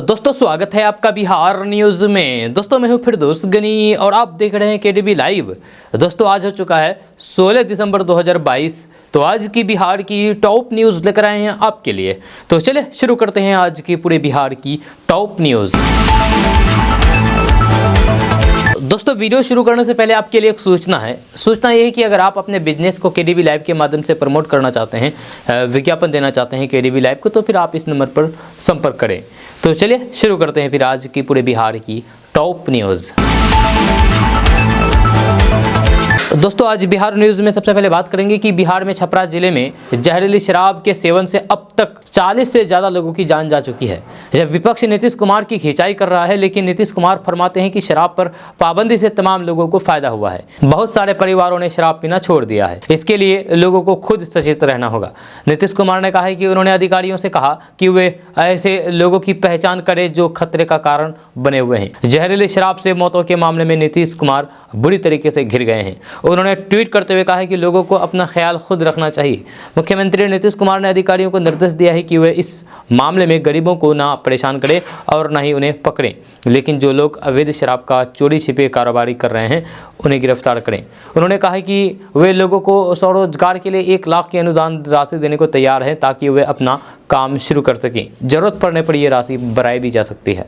दोस्तों स्वागत है आपका बिहार न्यूज़ में। दोस्तों मैं हूं फिरदौस गनी और आप देख रहे हैं केडीबी लाइव। दोस्तों आज हो चुका है 16 दिसंबर 2022। तो आज की बिहार की टॉप न्यूज़ लेकर आए हैं आपके लिए। तो चलिए शुरू करते हैं आज की पूरे बिहार की टॉप न्यूज़। दोस्तों वीडियो शुरू करने से पहले आपके लिए एक सूचना है। सूचना ये है कि अगर आप अपने बिजनेस को केडीबी लाइव के माध्यम से प्रमोट करना चाहते हैं, विज्ञापन देना चाहते हैं केडीबी लाइव को, तो फिर आप इस नंबर पर संपर्क करें। तो चलिए शुरू करते हैं फिर आज की पूरे बिहार की टॉप न्यूज़। दोस्तों आज बिहार न्यूज़ में सबसे पहले बात करेंगे कि बिहार में छपरा जिले में जहरीली शराब के सेवन से अब तक 40 से ज़्यादा लोगों की जान जा चुकी है। जब विपक्ष नीतीश कुमार की खिंचाई कर रहा है, लेकिन नीतीश कुमार फरमाते हैं कि शराब पर पाबंदी से तमाम लोगों को फायदा हुआ है। बहुत सारे परिवारों ने शराब पीना छोड़ दिया है। इसके लिए लोगों को खुद सचेत रहना होगा। नीतीश कुमार ने कहा है कि उन्होंने अधिकारियों से कहा कि वे ऐसे लोगों की पहचान करें जो खतरे का कारण बने हुए हैं। जहरीली शराब से मौतों के मामले में नीतीश कुमार बुरी तरीके से घिर गए हैं। उन्होंने ट्वीट करते हुए कहा है कि लोगों को अपना ख्याल खुद रखना चाहिए। मुख्यमंत्री नीतीश कुमार ने अधिकारियों को निर्देश दिया है कि वे इस मामले में गरीबों को ना परेशान करें और ना ही उन्हें पकड़ें, लेकिन जो लोग अवैध शराब का चोरी छिपे कारोबारी कर रहे हैं उन्हें गिरफ्तार करें। उन्होंने कहा है कि वे लोगों को स्वरोजगार के लिए 1 लाख की अनुदान राशि देने को तैयार हैं ताकि वे अपना काम शुरू कर सकें। जरूरत पड़ने पर यह राशि बढ़ाई भी जा सकती है।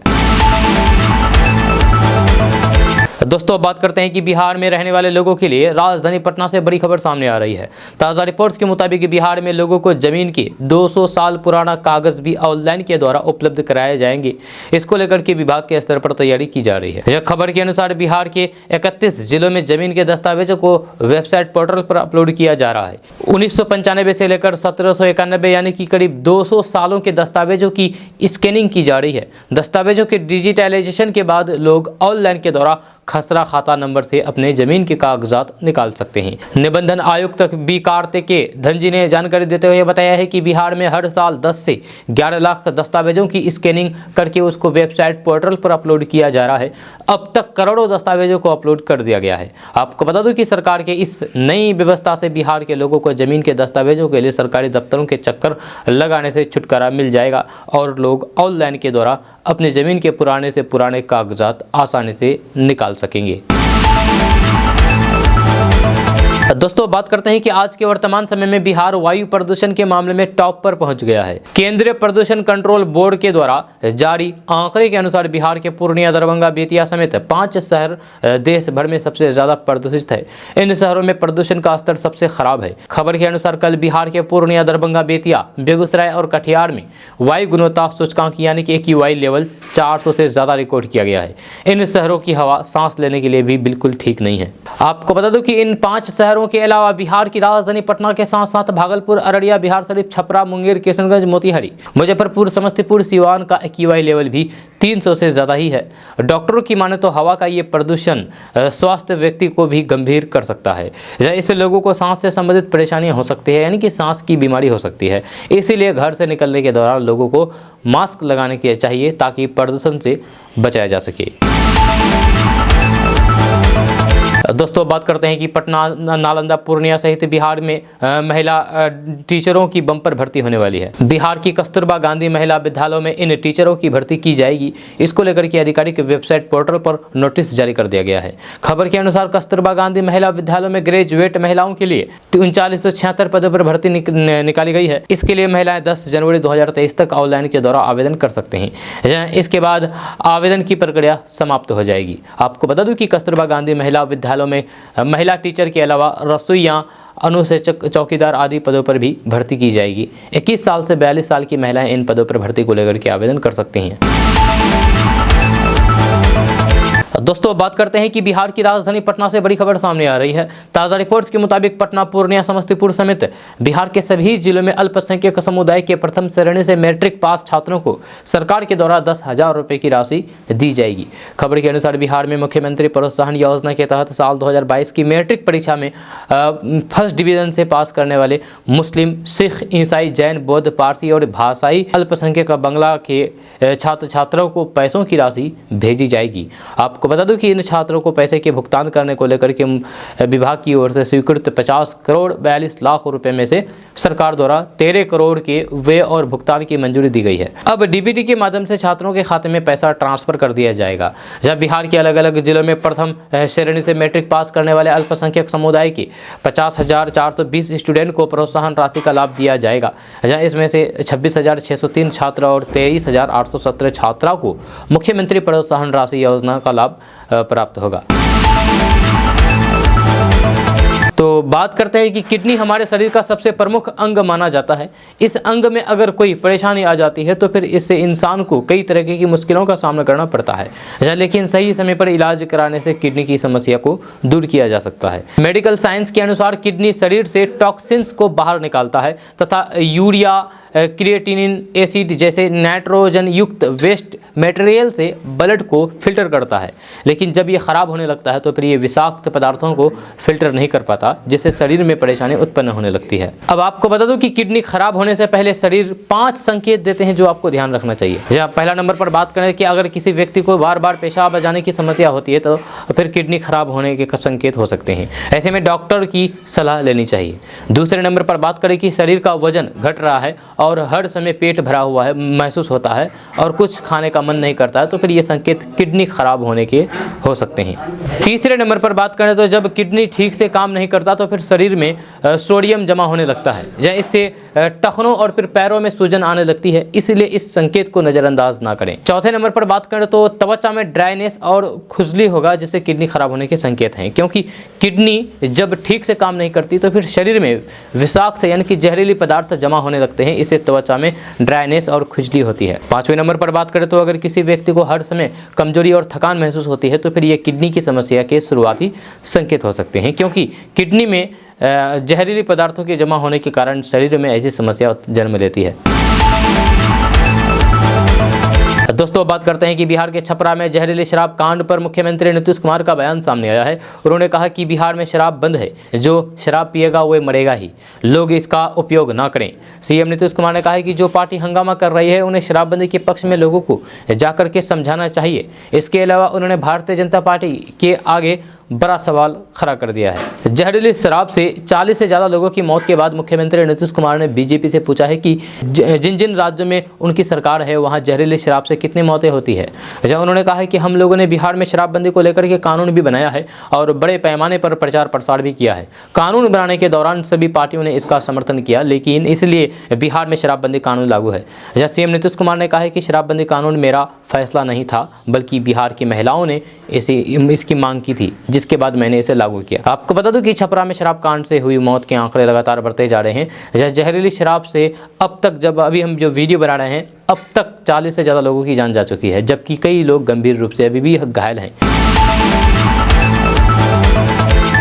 दोस्तों बात करते हैं कि बिहार में रहने वाले लोगों के लिए राजधानी पटना से बड़ी खबर सामने आ रही है। ताज़ा रिपोर्ट्स के मुताबिक बिहार में लोगों को जमीन के 200 साल पुराना कागज भी ऑनलाइन के द्वारा उपलब्ध कराए जाएंगे। इसको लेकर के विभाग के स्तर पर तैयारी की जा रही है। यह खबर के अनुसार बिहार के 31 जिलों में जमीन के दस्तावेजों को वेबसाइट पोर्टल पर अपलोड किया जा रहा है। 1995 से लेकर 1791 यानी कि करीब 200 सालों के दस्तावेजों की स्कैनिंग की जा रही है। दस्तावेजों के डिजिटलाइजेशन के बाद लोग ऑनलाइन के द्वारा खसरा खाता नंबर से अपने जमीन के कागजात निकाल सकते हैं। निबंधन आयुक्त बी कार्तिके धनजी ने जानकारी देते हुए बताया है कि बिहार में हर साल 10 से 11 लाख दस्तावेजों की स्कैनिंग करके उसको वेबसाइट पोर्टल पर अपलोड किया जा रहा है। अब तक करोड़ों दस्तावेजों को अपलोड कर दिया गया है। आपको बता दूं कि सरकार के इस नई व्यवस्था से बिहार के लोगों को जमीन के दस्तावेजों के लिए सरकारी दफ्तरों के चक्कर लगाने से छुटकारा मिल जाएगा और लोग ऑनलाइन के द्वारा अपने जमीन के पुराने से पुराने कागजात आसानी से निकाल सकेंगे। दोस्तों बात करते हैं कि आज के वर्तमान समय में बिहार वायु प्रदूषण के मामले में टॉप पर पहुंच गया है। केंद्रीय प्रदूषण कंट्रोल बोर्ड के द्वारा जारी आंकड़े के अनुसार बिहार के पूर्णिया, दरभंगा, बेतिया समेत 5 शहर देश भर में सबसे ज्यादा प्रदूषित है। इन शहरों में प्रदूषण का स्तर सबसे खराब है। खबर के अनुसार कल बिहार के पूर्णिया, दरभंगा, बेतिया, बेगूसराय और कटिहार में वायु गुणवत्ता सूचकांक यानी कि AQI लेवल 400 से ज्यादा रिकॉर्ड किया गया है। इन शहरों की हवा सांस लेने के लिए भी बिल्कुल ठीक नहीं है। आपको बता दूं कि इन 5 शहरों के अलावा बिहार की राजधानी पटना के साथ साथ भागलपुर, अररिया, बिहार शरीफ, छपरा, मुंगेर, किशनगंज, मोतिहारी, मुजफ्फरपुर, समस्तीपुर, सिवान का AQI लेवल भी 300 से ज़्यादा ही है। डॉक्टरों की माने तो हवा का ये प्रदूषण स्वास्थ्य व्यक्ति को भी गंभीर कर सकता है। इससे लोगों को सांस से संबंधित परेशानियां हो सकती है, यानी कि सांस की बीमारी हो सकती है। इसीलिए घर से निकलने के दौरान लोगों को मास्क लगाने की चाहिए ताकि प्रदूषण से बचाया जा सके। दोस्तों बात करते हैं कि पटना, नालंदा, पूर्णिया सहित बिहार में महिला टीचरों की बम्पर भर्ती होने वाली है। बिहार की कस्तूरबा गांधी महिला विद्यालयों में इन टीचरों की भर्ती की जाएगी। इसको लेकर के आधिकारिक वेबसाइट पोर्टल पर नोटिस जारी कर दिया गया है। खबर के अनुसार कस्तूरबा गांधी महिला विद्यालयों में ग्रेजुएट महिलाओं के लिए 3976 पदों पर भर्ती निकाली गई है। इसके लिए महिलाएं 10 जनवरी 2023 तक ऑनलाइन के द्वारा आवेदन कर सकते हैं। इसके बाद आवेदन की प्रक्रिया समाप्त हो जाएगी। आपको बता दूं कि कस्तूरबा गांधी महिला विद्यालयों में महिला टीचर के अलावा रसोइया, अनुसेचक, चौकीदार आदि पदों पर भी भर्ती की जाएगी। 21 साल से 42 साल की महिलाएं इन पदों पर भर्ती को लेकर के आवेदन कर सकती हैं। दोस्तों बात करते हैं कि बिहार की राजधानी पटना से बड़ी खबर सामने आ रही है। ताज़ा रिपोर्ट्स के मुताबिक पटना, पूर्णिया, समस्तीपुर समेत बिहार के सभी जिलों में अल्पसंख्यक समुदाय के प्रथम श्रेणी से मैट्रिक पास छात्रों को सरकार के द्वारा 10,000 रुपये की राशि दी जाएगी। खबर के अनुसार बिहार में मुख्यमंत्री प्रोत्साहन योजना के तहत साल 2022 की मैट्रिक परीक्षा में फर्स्ट डिवीजन से पास करने वाले मुस्लिम, सिख, ईसाई, जैन, बौद्ध, पारसी और भाषाई अल्पसंख्यक बांग्ला के छात्र छात्राओं को पैसों की राशि भेजी जाएगी। आपको बता दूं कि इन छात्रों को पैसे के भुगतान करने को लेकर के विभाग की ओर से स्वीकृत 50 करोड़ 42 लाख रुपए में से सरकार द्वारा 13 करोड़ के व्यय और भुगतान की मंजूरी दी गई है। अब डीबीटी के माध्यम से छात्रों के खाते में पैसा ट्रांसफर कर दिया जाएगा। जब बिहार के अलग अलग जिलों में प्रथम श्रेणी से मैट्रिक पास करने वाले अल्पसंख्यक समुदाय के 50,420 स्टूडेंट को प्रोत्साहन राशि का लाभ दिया जाएगा, जहाँ इसमें से 26,603 छात्र और 23,817 छात्राओं को मुख्यमंत्री प्रोत्साहन राशि योजना का लाभ प्राप्त होगा। तो बात करते हैं कि किडनी हमारे शरीर का सबसे प्रमुख अंग माना जाता है। इस अंग में अगर कोई परेशानी आ जाती है तो फिर इससे इंसान को कई तरह की मुश्किलों का सामना करना पड़ता है, लेकिन सही समय पर इलाज कराने से किडनी की समस्या को दूर किया जा सकता है। मेडिकल साइंस के अनुसार किडनी शरीर से टॉक्सिन्स को बाहर निकालता है तथा यूरिया, क्रिएटिनिन, एसिड जैसे नाइट्रोजन युक्त वेस्ट मटेरियल से ब्लड को फिल्टर करता है, लेकिन जब ये ख़राब होने लगता है तो फिर ये विषाक्त पदार्थों को फिल्टर नहीं कर पाता, जिससे शरीर में परेशानी उत्पन्न होने लगती है। अब आपको बता दूं कि किडनी खराब होने से पहले शरीर 5 संकेत देते हैं जो आपको ध्यान रखना चाहिए। जहाँ पहला नंबर पर बात करें कि अगर किसी व्यक्ति को बार बार पेशाब जाने की समस्या होती है तो फिर किडनी खराब होने के संकेत हो सकते हैं। ऐसे में डॉक्टर की सलाह लेनी चाहिए। दूसरे नंबर पर बात करें कि शरीर का वजन घट रहा है और हर समय पेट भरा हुआ है महसूस होता है और कुछ खाने का मन नहीं करता है, तो फिर ये संकेत किडनी खराब होने के हो सकते हैं। तीसरे नंबर पर बात करें तो जब किडनी ठीक से काम नहीं करता तो फिर शरीर में सोडियम जमा होने लगता है, या इससे टखनों और फिर पैरों में सूजन आने लगती है, इसलिए इस संकेत को नज़रअंदाज ना करें। चौथे नंबर पर बात करें तो त्वचा में ड्राइनेस और खुजली होगा, जिससे किडनी खराब होने के संकेत हैं, क्योंकि किडनी जब ठीक से काम नहीं करती तो फिर शरीर में विषाक्त यानी कि जहरीली पदार्थ जमा होने लगते हैं, इससे त्वचा में ड्राइनेस और खुजली होती है। पांचवें नंबर पर बात करें तो अगर किसी व्यक्ति को हर समय कमजोरी और थकान महसूस होती है तो फिर ये किडनी की समस्या के शुरुआती संकेत हो सकते हैं, क्योंकि किडनी में जहरीली पदार्थों के जमा होने के कारण शरीर में ऐसी समस्या जन्म लेती है। दोस्तों बात करते हैं कि बिहार के छपरा में जहरीली शराब कांड पर मुख्यमंत्री नीतीश कुमार का बयान सामने आया है। उन्होंने कहा कि बिहार में शराब बंद है, जो शराब पिएगा वो मरेगा ही, लोग इसका उपयोग ना करें। सीएम नीतीश कुमार ने कहा है कि जो पार्टी हंगामा कर रही है उन्हें शराबबंदी के पक्ष में लोगों को जाकर के समझाना चाहिए। इसके अलावा उन्होंने भारतीय जनता पार्टी के आगे बड़ा सवाल खड़ा कर दिया है। जहरीली शराब से 40 से ज़्यादा लोगों की मौत के बाद मुख्यमंत्री नीतीश कुमार ने बीजेपी से पूछा है कि जिन जिन राज्यों में उनकी सरकार है वहां जहरीली शराब से कितनी मौतें होती है। जब उन्होंने कहा है कि हम लोगों ने बिहार में शराबबंदी को लेकर के कानून भी बनाया है और बड़े पैमाने पर प्रचार प्रसार भी किया है। कानून बनाने के दौरान सभी पार्टियों ने इसका समर्थन किया, लेकिन इसलिए बिहार में शराबबंदी कानून लागू है। जहाँ सीएम नीतीश कुमार ने कहा है कि शराबबंदी कानून मेरा फैसला नहीं था, बल्कि बिहार की महिलाओं ने इसकी मांग की थी, जिसके बाद मैंने इसे लागू किया। आपको बता दूं कि छपरा में शराब कांड से हुई मौत के आंकड़े लगातार बढ़ते जा रहे हैं। जहरीली शराब से अब तक, जब अभी हम जो वीडियो बना रहे हैं, अब तक 40 से ज़्यादा लोगों की जान जा चुकी है, जबकि कई लोग गंभीर रूप से अभी भी घायल हैं।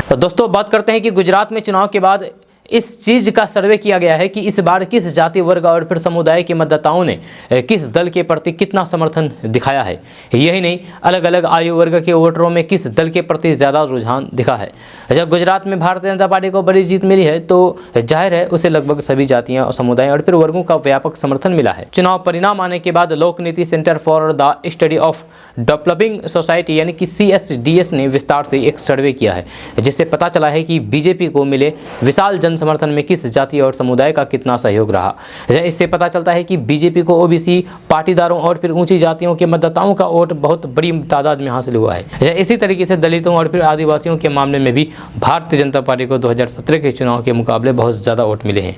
तो दोस्तों बात करते हैं कि गुजरात में चुनाव के बाद इस चीज़ का सर्वे किया गया है कि इस बार किस जाति वर्ग और फिर समुदाय के मतदाताओं ने किस दल के प्रति कितना समर्थन दिखाया है। यही नहीं, अलग अलग आयु वर्ग के वोटरों में किस दल के प्रति ज़्यादा रुझान दिखा है। जब गुजरात में भारतीय जनता पार्टी को बड़ी जीत मिली है तो जाहिर है उसे लगभग सभी जातियाँ, समुदाय और फिर वर्गों का व्यापक समर्थन मिला है। चुनाव परिणाम आने के बाद लोक नीति centre for the study of developing society यानी कि CSDS ने विस्तार से एक सर्वे किया है, जिससे पता चला है कि बीजेपी को मिले विशाल समर्थन में किस जाति और समुदाय का कितना सहयोग रहा। इससे पता चलता है कि बीजेपी को ओबीसी पाटीदारों और फिर ऊंची जातियों के मतदाताओं का वोट बहुत बड़ी तादाद में हासिल हुआ है। इसी तरीके से दलितों और फिर आदिवासियों के मामले में भी भारतीय जनता पार्टी को 2017 के चुनाव के मुकाबले बहुत ज़्यादा वोट मिले हैं।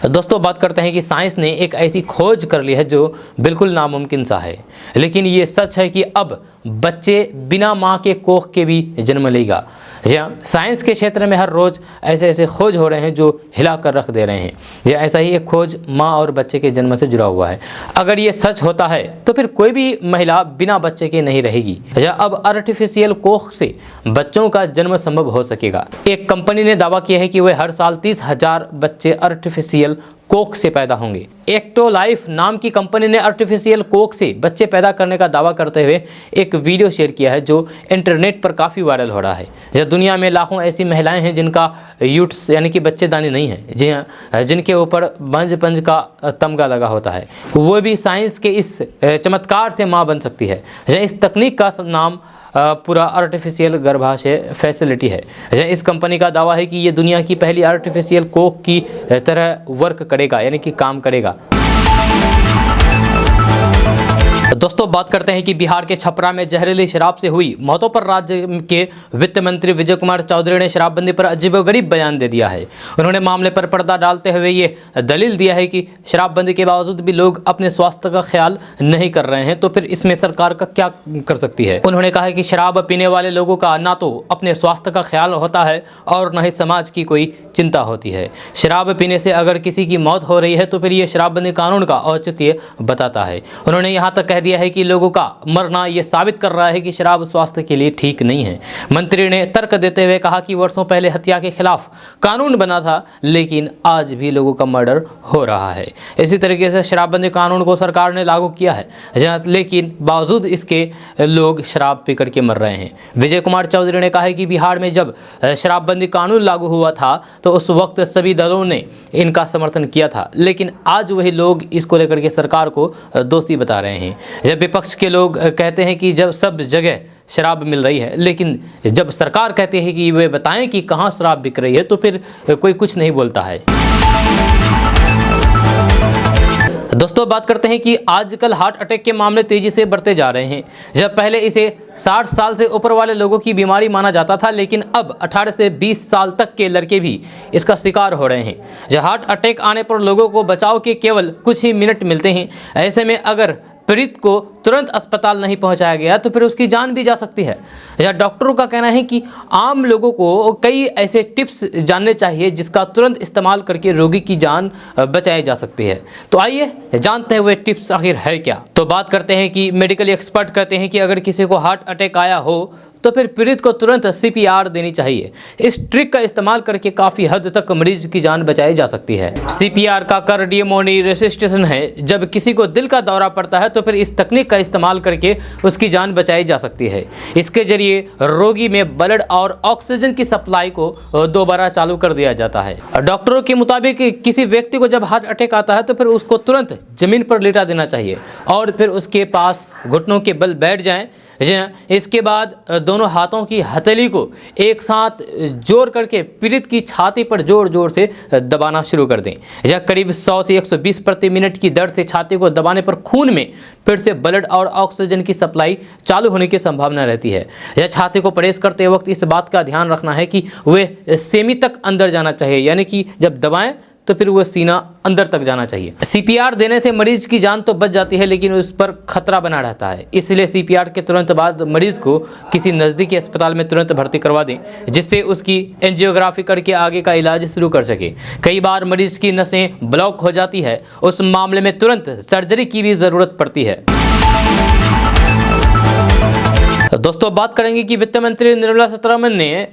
दोस्तों बात करते हैं कि साइंस ने एक ऐसी खोज कर ली है जो बिल्कुल नामुमकिन सा है, लेकिन ये सच है कि अब बच्चे बिना माँ के कोख के भी जन्म लेगा। जी हाँ, साइंस के क्षेत्र में हर रोज़ ऐसे ऐसे खोज हो रहे हैं जो हिला कर रख दे रहे हैं। जी ऐसा ही एक खोज माँ और बच्चे के जन्म से जुड़ा हुआ है। अगर ये सच होता है तो फिर कोई भी महिला बिना बच्चे के नहीं रहेगी। अब आर्टिफिशियल कोख से बच्चों का जन्म संभव हो सकेगा। एक कंपनी ने दावा किया है कि वह हर साल 30,000 बच्चे आर्टिफिशियल कोक से पैदा होंगे। एक्टोलाइफ नाम की कंपनी ने आर्टिफिशियल कोक से बच्चे पैदा करने का दावा करते हुए एक वीडियो शेयर किया है जो इंटरनेट पर काफ़ी वायरल हो रहा है। यह दुनिया में लाखों ऐसी महिलाएं हैं जिनका यूट्स यानी कि बच्चेदानी नहीं है, जी हाँ, जिनके ऊपर बंज का तमगा लगा होता है, वो भी साइंस के इस चमत्कार से माँ बन सकती है। इस तकनीक का नाम पूरा आर्टिफिशियल गर्भाशय फैसिलिटी है। इस कंपनी का दावा है कि ये दुनिया की पहली आर्टिफिशियल कोक की तरह वर्क करेगा, यानी कि काम करेगा। दोस्तों बात करते हैं कि बिहार के छपरा में जहरीली शराब से हुई मौतों पर राज्य के वित्त मंत्री विजय कुमार चौधरी ने शराबबंदी पर अजीबोगरीब बयान दे दिया है। उन्होंने मामले पर पर्दा डालते हुए ये दलील दिया है कि शराबबंदी के बावजूद भी लोग अपने स्वास्थ्य का ख्याल नहीं कर रहे हैं, तो फिर इसमें सरकार का क्या कर सकती है। उन्होंने कहा कि शराब पीने वाले लोगों का ना तो अपने स्वास्थ्य का ख्याल होता है और न ही समाज की कोई चिंता होती है। शराब पीने से अगर किसी की मौत हो रही है तो फिर ये शराबबंदी कानून का औचित्य बताता है। उन्होंने यहाँ तक कह दिया है कि लोगों का मरना यह साबित कर रहा है कि शराब स्वास्थ्य के लिए ठीक नहीं है। मंत्री ने तर्क देते हुए कहा कि वर्षों पहले हत्या के खिलाफ कानून बना था, लेकिन आज भी लोगों का मर्डर हो रहा है। इसी तरीके से शराबबंदी कानून को सरकार ने लागू किया है, लेकिन बावजूद इसके लोग शराब पीकर के मर रहे हैं। विजय कुमार चौधरी ने कहा है कि बिहार में जब शराबबंदी कानून लागू हुआ था तो उस वक्त सभी दलों ने इनका समर्थन किया था, लेकिन आज वही लोग इसको लेकर के सरकार को दोषी बता रहे हैं। जब विपक्ष के लोग कहते हैं कि जब सब जगह शराब मिल रही है, लेकिन जब सरकार कहती है कि वे बताएं कि कहां शराब बिक रही है, तो फिर कोई कुछ नहीं बोलता है। दोस्तों बात करते हैं कि आजकल हार्ट अटैक के मामले तेजी से बढ़ते जा रहे हैं। जब पहले इसे 60 साल से ऊपर वाले लोगों की बीमारी माना जाता था, लेकिन अब 18 से 20 साल तक के लड़के भी इसका शिकार हो रहे हैं। जब हार्ट अटैक आने पर लोगों को बचाव के केवल कुछ ही मिनट मिलते हैं। ऐसे में अगर पीड़ित को तुरंत अस्पताल नहीं पहुंचाया गया तो फिर उसकी जान भी जा सकती है। या डॉक्टरों का कहना है कि आम लोगों को कई ऐसे टिप्स जानने चाहिए जिसका तुरंत इस्तेमाल करके रोगी की जान बचाई जा सकती है। तो आइए जानते हैं वे टिप्स आखिर है क्या। तो बात करते हैं कि मेडिकल एक्सपर्ट कहते हैं कि अगर किसी को हार्ट अटैक आया हो तो फिर पीड़ित को तुरंत CPR देनी चाहिए। इस ट्रिक का इस्तेमाल करके काफ़ी हद तक मरीज की जान बचाई जा सकती है। CPR का कार्डियोमोनी रेसिस्टेशन है। जब किसी को दिल का दौरा पड़ता है तो फिर इस तकनीक का इस्तेमाल करके उसकी जान बचाई जा सकती है। इसके जरिए रोगी में ब्लड और ऑक्सीजन की सप्लाई को दोबारा चालू कर दिया जाता है। डॉक्टरों के मुताबिक किसी व्यक्ति को जब हार्ट अटैक आता है तो फिर उसको तुरंत जमीन पर लेटा देना चाहिए और फिर उसके पास घुटनों के बल बैठ जाएं। इसके बाद दोनों हाथों की हथेली को एक साथ जोड़ करके पीड़ित की छाती पर जोर जोर से दबाना शुरू कर दें। यह करीब 100 से 120 प्रति मिनट की दर से छाती को दबाने पर खून में फिर से ब्लड और ऑक्सीजन की सप्लाई चालू होने की संभावना रहती है। यह छाती को प्रेस करते वक्त इस बात का ध्यान रखना है कि वे सेमी तक अंदर जाना चाहिए, यानी कि जब दबाएं तो फिर वो सीना अंदर तक जाना चाहिए। CPR देने से मरीज की जान तो बच जाती है, लेकिन उस पर खतरा बना रहता है। इसलिए CPR के तुरंत बाद मरीज को किसी नज़दीकी अस्पताल में तुरंत भर्ती करवा दें, जिससे उसकी एंजियोग्राफी करके आगे का इलाज शुरू कर सके। कई बार मरीज की नसें ब्लॉक हो जाती है, उस मामले में तुरंत सर्जरी की भी ज़रूरत पड़ती है। दोस्तों बात करेंगे कि वित्त मंत्री निर्मला सीतारमण ने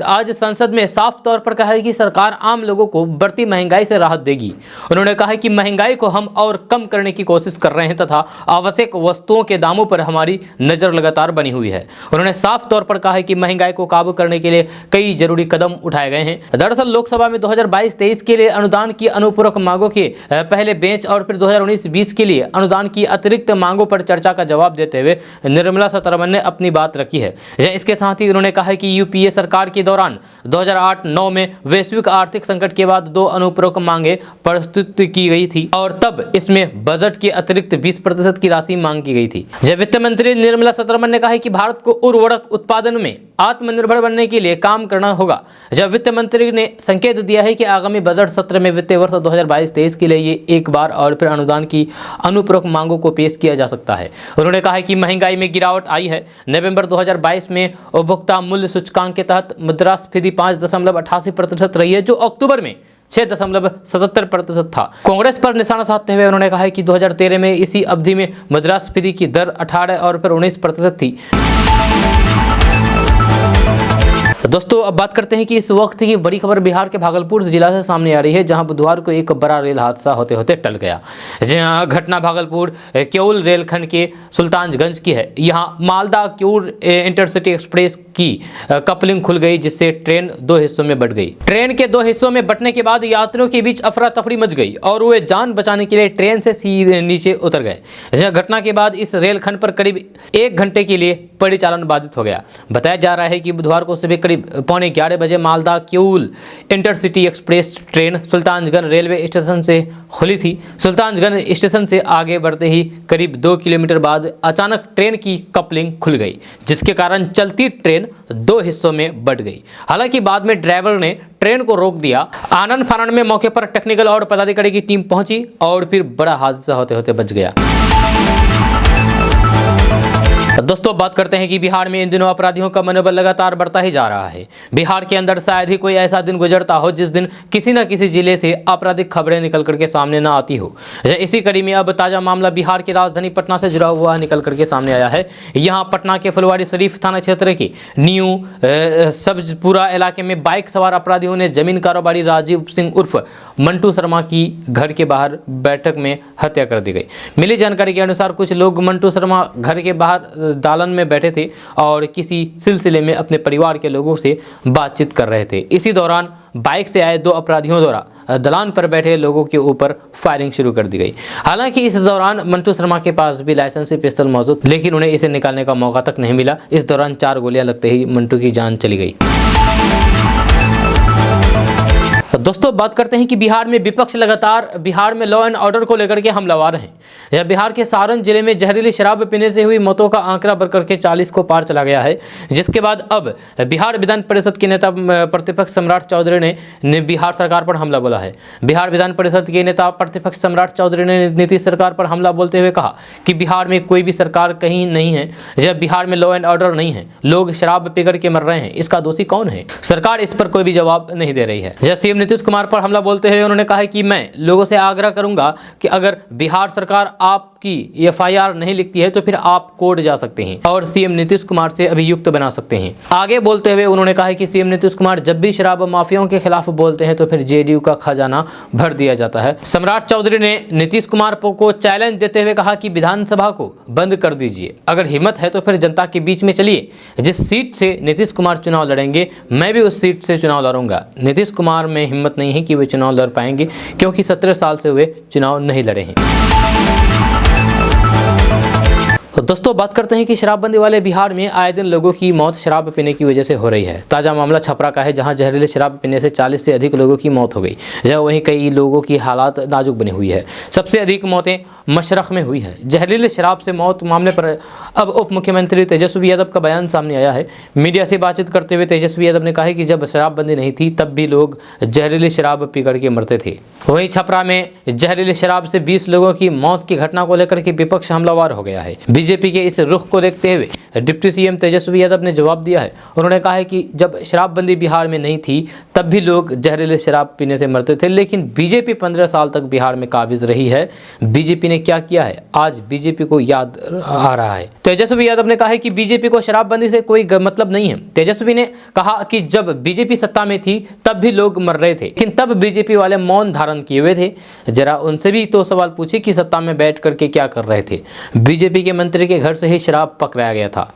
आज संसद में साफ तौर पर कहा है कि सरकार आम लोगों को बढ़ती महंगाई से राहत देगी। उन्होंने कहा है कि महंगाई को हम और कम करने की कोशिश कर रहे हैं तथा आवश्यक वस्तुओं के दामों पर हमारी नज़र लगातार बनी हुई है। उन्होंने साफ तौर पर कहा है कि महंगाई को काबू करने के लिए कई जरूरी कदम उठाए गए हैं। दरअसल लोकसभा में 2022-23 के लिए अनुदान की अनुपूरक मांगों के पहले बेंच और फिर 2019-20 के लिए अनुदान की अतिरिक्त मांगों पर चर्चा का जवाब देते हुए निर्मला सीतारमण ने अपनी बात रखी है। इसके साथ ही उन्होंने कहा है कि UPA सरकार के दौरान 2008-9 में वैश्विक आर्थिक संकट के बाद 2 अनुपूरक मांगे प्रस्तुत की गई थी और तब इसमें बजट के अतिरिक्त 20% की राशि मांग की गई थी। जब वित्त मंत्री निर्मला सीतारमण ने कहा है कि भारत को उर्वरक उत्पादन में आत्मनिर्भर बनने के लिए काम करना होगा। जब वित्त मंत्री ने संकेत दिया है कि आगामी बजट सत्र में वित्तीय वर्ष 2022-23 के लिए ये एक बार और फिर अनुदान की अनुपूरक मांगों को पेश किया जा सकता है। उन्होंने कहा है कि महंगाई में गिरावट आई है। नवंबर 2022 में उपभोक्ता मूल्य सूचकांक के तहत मुद्रास्फीति 5.88% रही है, जो अक्टूबर में 6.77% था। कांग्रेस पर निशाना साधते हुए उन्होंने कहा है कि 2013 में इसी अवधि में मुद्रास्फीति की दर 18 और फिर 19% थी। दोस्तों अब बात करते हैं कि इस वक्त की बड़ी खबर बिहार के भागलपुर जिला से सामने आ रही है, जहां बुधवार को एक बड़ा रेल हादसा होते होते टल गया। जहां घटना भागलपुर क्यूल रेलखंड के सुल्तानगंज की है। यहां मालदा क्यूल इंटरसिटी एक्सप्रेस की कपलिंग खुल गई, जिससे ट्रेन दो हिस्सों में बंट गई। ट्रेन के दो हिस्सों में बंटने के बाद यात्रियों के बीच अफरा तफरी मच गई और वे जान बचाने के लिए ट्रेन से सीधे नीचे उतर गए। जहां घटना के बाद इस रेलखंड पर करीब 1 घंटे के लिए परिचालन बाधित हो गया। बताया जा रहा है कि बुधवार को सुबह करीब 11:45 बजे Malda Kiul intercity express train Sultanganj railway station से खुली थी। सुल्तानगंज स्टेशन से आगे बढ़ते ही करीब 2 किलोमीटर बाद अचानक ट्रेन की कपलिंग खुल गई, जिसके कारण चलती ट्रेन 2 हिस्सों में बंट गई। हालांकि बाद में ड्राइवर ने ट्रेन को रोक दिया। आनंद फानन में मौके पर टेक्निकल और पदाधिकारी की टीम पहुंची और फिर बड़ा हादसा होते होते बच गया। दोस्तों बात करते हैं कि बिहार में इन दिनों अपराधियों का मनोबल लगातार बढ़ता ही जा रहा है। बिहार के अंदर शायद ही कोई ऐसा दिन गुजरता हो जिस दिन किसी न किसी जिले से आपराधिक खबरें निकल करके सामने ना आती हो। इसी कड़ी में अब ताजा मामला बिहार की राजधानी पटना से जुड़ा हुआ निकल करके सामने आया है। यहाँ पटना के फुलवारी शरीफ थाना क्षेत्र के न्यू सब्जपुरा इलाके में बाइक सवार अपराधियों ने जमीन कारोबारी राजीव सिंह उर्फ मंटू शर्मा की घर के बाहर बैठक में हत्या कर दी गई। मिली जानकारी के अनुसार कुछ लोग मंटू शर्मा घर के बाहर दालन में बैठे थे और किसी सिलसिले में अपने परिवार के लोगों से बातचीत कर रहे थे। इसी दौरान बाइक से आए 2 अपराधियों द्वारा दलान पर बैठे लोगों के ऊपर फायरिंग शुरू कर दी गई। हालांकि इस दौरान मंटू शर्मा के पास भी लाइसेंसी पिस्तौल मौजूद, लेकिन उन्हें इसे निकालने का मौका तक नहीं मिला। इस दौरान 4 गोलियां लगते ही मंटू की जान चली गई। दोस्तों बात करते हैं कि बिहार में विपक्ष लगातार बिहार में लॉ एंड ऑर्डर को लेकर के हमलावर हैं। यह बिहार के सारण जिले में जहरीली शराब पीने से हुई मौतों का आंकड़ा बढ़कर के 40 को पार चला गया है, जिसके बाद अब बिहार विधान परिषद के नेता प्रतिपक्ष सम्राट चौधरी ने बिहार सरकार पर हमला बोला है। बिहार विधान परिषद के नेता प्रतिपक्ष सम्राट चौधरी ने नीतीश सरकार पर हमला बोलते हुए कहा कि बिहार में कोई भी सरकार कहीं नहीं है। जब बिहार में लॉ एंड ऑर्डर नहीं है, लोग शराब पीकर के मर रहे हैं, इसका दोषी कौन है? सरकार इस पर कोई भी जवाब नहीं दे रही है। जैसे नीतीश कुमार पर हमला बोलते हुए उन्होंने कहा कि मैं लोगों से आग्रह करूंगा कि अगर बिहार सरकार आपकी एफआईआर नहीं लिखती है तो फिर आप कोर्ट जा सकते हैं और सीएम नीतीश कुमार से अभियुक्त बना सकते हैं। आगे बोलते हुए उन्होंने कहा कि सीएम नीतीश कुमार जब भी शराब माफियाओं के खिलाफ बोलते हैं तो फिर जेडीयू का खजाना भर दिया जाता है। सम्राट चौधरी ने नीतीश कुमार को चैलेंज देते हुए कहा कि विधानसभा को बंद कर दीजिए, अगर हिम्मत है तो फिर जनता के बीच में चलिए। जिस सीट से नीतीश कुमार चुनाव लड़ेंगे, मैं भी उस सीट से चुनाव लड़ूंगा। नीतीश कुमार में हिम्मत नहीं है कि वे चुनाव लड़ पाएंगे, क्योंकि 17 साल से वे चुनाव नहीं लड़े हैं। तो दोस्तों बात करते हैं कि शराबबंदी वाले बिहार में आए दिन लोगों की मौत शराब पीने की वजह से हो रही है। ताज़ा मामला छपरा का है, जहां जहरीले शराब पीने से 40 से अधिक लोगों की मौत हो गई। जहाँ वहीं कई लोगों की हालात नाजुक बनी हुई है। सबसे अधिक मौतें मशरख में हुई है। जहरीले शराब से मौत मामले पर अब उप मुख्यमंत्री तेजस्वी यादव का बयान सामने आया है। मीडिया से बातचीत करते हुए तेजस्वी यादव ने कहा है कि जब शराबबंदी नहीं थी तब भी लोग जहरीली शराब पी करके मरते थे। वहीं छपरा में जहरीली शराब से 20 लोगों की मौत की घटना को लेकर के विपक्ष हमलावर हो गया है। बीजेपी के इस रुख को देखते हुए डिप्टी सीएम तेजस्वी यादव ने जवाब दिया है। उन्होंने कहा है कि जब शराबबंदी बिहार में नहीं थी तब भी लोग जहरीले शराब पीने से मरते थे, लेकिन बीजेपी 15 साल तक बिहार में काबिज रही है। बीजेपी ने क्या किया है आज बीजेपी को याद आ रहा है। तेजस्वी यादव ने कहा है कि बीजेपी को शराबबंदी से कोई मतलब नहीं है। तेजस्वी ने कहा कि जब बीजेपी सत्ता में थी तब भी लोग मर रहे थे, लेकिन तब बीजेपी वाले मौन धारण किए हुए थे। जरा उनसे भी तो सवाल पूछे कि सत्ता में बैठ करके क्या कर रहे थे। बीजेपी के मंत्री के घर से ही शराब पकड़ाया गया था।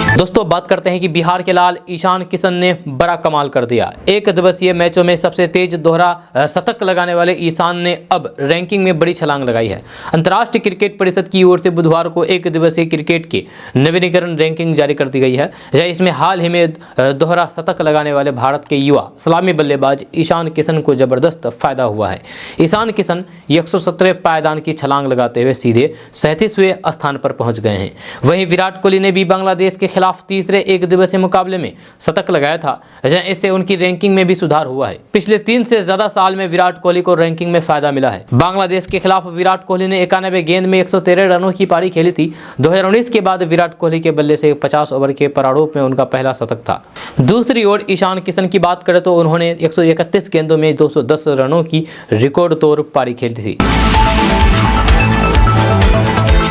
दोस्तों बात करते हैं कि बिहार के लाल ईशान किशन ने बड़ा कमाल कर दिया। एक दिवसीय मैचों में सबसे तेज दोहरा शतक लगाने वाले ईशान ने अब रैंकिंग में बड़ी छलांग लगाई है। अंतर्राष्ट्रीय क्रिकेट परिषद की ओर से बुधवार को एक दिवसीय क्रिकेट की नवीनीकरण रैंकिंग जारी कर दी गई है। इसमें हाल ही में दोहरा शतक लगाने वाले भारत के युवा सलामी बल्लेबाज ईशान किशन को जबरदस्त फायदा हुआ है। ईशान किशन 117 पायदान की छलांग लगाते हुए सीधे 37वें स्थान पर पहुंच गए हैं। वहीं विराट कोहली ने भी बांग्लादेश के खिलाफ तीसरे एक दिवसीय मुकाबले में शतक लगाया था। इससे उनकी रैंकिंग में भी सुधार हुआ है। पिछले 3 से ज्यादा साल में विराट कोहली को रैंकिंग में फायदा मिला है। बांग्लादेश के खिलाफ विराट कोहली ने 91 गेंद में 113 रनों की पारी खेली थी। 2019 के बाद विराट कोहली के बल्ले से 50 ओवर के प्रारूप में उनका पहला शतक था। दूसरी ओर ईशान किशन की बात करें तो उन्होंने 131 गेंदों में 210 रनों की रिकॉर्ड तोड़ पारी खेली थी।